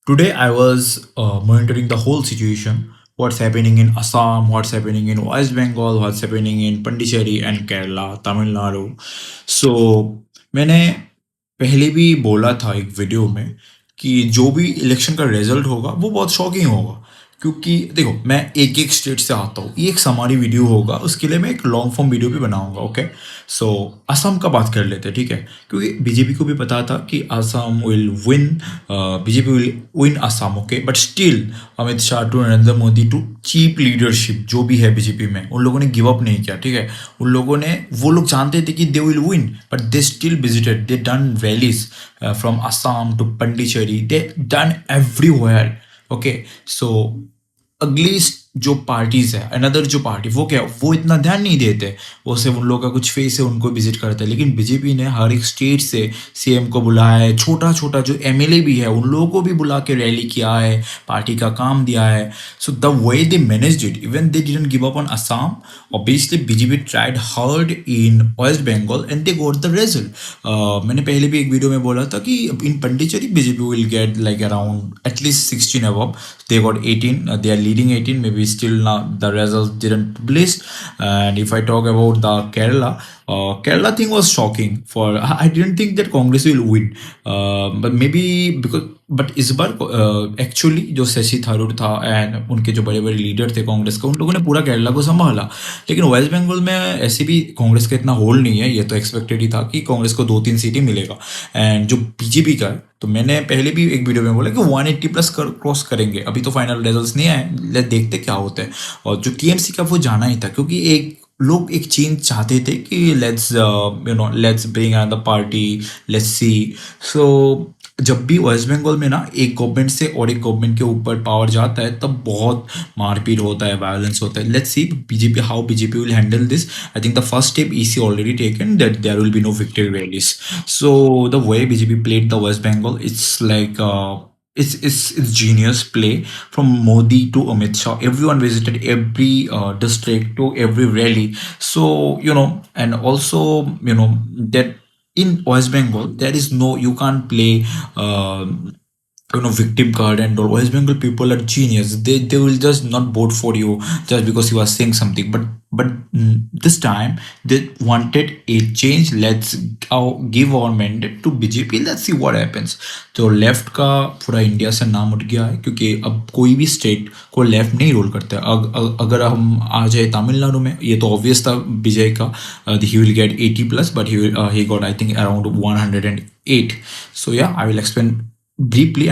Today I was monitoring the whole situation. What's happening in Assam, what's happening in West Bengal, what's happening in Pondicherry and Kerala, Tamil Nadu. So मैंने पहले भी बोला था एक video में कि जो भी इलेक्शन का रिजल्ट होगा वो बहुत शॉकिंग होगा, क्योंकि देखो मैं एक एक स्टेट से आता हूँ। ये एक समारी वीडियो होगा, उसके लिए मैं एक लॉन्ग फॉर्म वीडियो भी बनाऊंगा। ओके, सो असम का बात कर लेते हैं, ठीक है? क्योंकि बीजेपी को भी पता था कि Assam will win, BJP will win Assam. Okay, but still Amit Shah to Narendra Modi to cheap leadership जो भी है बीजेपी में, उन लोगों ने गिव अप नहीं किया, ठीक है? उन लोगों ने, वो लोग जानते थे कि they will win, but they still visited, they done rallies from Assam to Pondicherry, they done everywhere. Okay, so अगली जो पार्टीज है, अनदर जो पार्टी, वो क्या, वो इतना ध्यान नहीं देते। वो सिर्फ उन लोगों का कुछ फेस है, उनको विजिट करते हैं। लेकिन बीजेपी ने हर एक स्टेट से सीएम को बुलाया है, छोटा छोटा जो एमएलए भी है उन लोगों को भी बुला के रैली किया है, पार्टी का काम दिया है। So the way they managed it, even they didn't give up on Assam. Obviously BJP tried hard in West Bengal and they got the result. मैंने पहले भी एक वीडियो में बोला था कि in Pondicherry BJP will get like around at least 16 above. They got 18. They are leading 18. Maybe still now the results didn't publish. And if I talk about the Kerala thing was shocking. For I didn't think that Congress will win. But maybe because but इस बार actually जो शशि थरूर था and उनके जो बड़े बड़े leader थे कांग्रेस के, उन लोगों ने पूरा केरला को संभाला। लेकिन वेस्ट बंगाल में ऐसे भी कांग्रेस का इतना होल्ड नहीं है, ये तो एक्सपेक्टेड ही था कि कांग्रेस को 2-3 सीटें मिलेगा। एंड जो बीजेपी का है, तो मैंने पहले भी एक वीडियो में बोला कि 180 प्लस क्रॉस करेंगे। अभी तो फाइनल रिजल्ट्स नहीं आए, देखते क्या होता है। और जो टीएमसी का, वो जाना ही था, क्योंकि लोग एक चेंज चाहते थे कि let's bring another party, let's see. So जब भी वेस्ट बंगाल में ना एक गवर्नमेंट से और एक गवर्नमेंट के ऊपर पावर जाता है, तब बहुत मारपीट होता है, वायलेंस होता है। Let's see BJP, how BJP will handle this. I think the first step EC already taken, that there will be no victory rallies. So the way BJP played the West Bengal, it's like it's genius play from Modi to Amit Shah. Everyone visited every district to every rally. So and also that in West Bengal there is no, you can't play victim card and all. West Bengal people are genius. They will just not vote for you just because you are saying something. But this time they wanted a change. Let's give our mandate to BJP. Let's see what happens. तो left का पूरा India से नाम उठ गया है, क्योंकि अब कोई भी स्टेट को लेफ्ट नहीं रोल करता है। अगर हम आ जाए तमिलनाडु में, ये तो ऑब्वियस था विजय का, he will get 80 plus, but he got I think around 108. So yeah, I will explain briefly.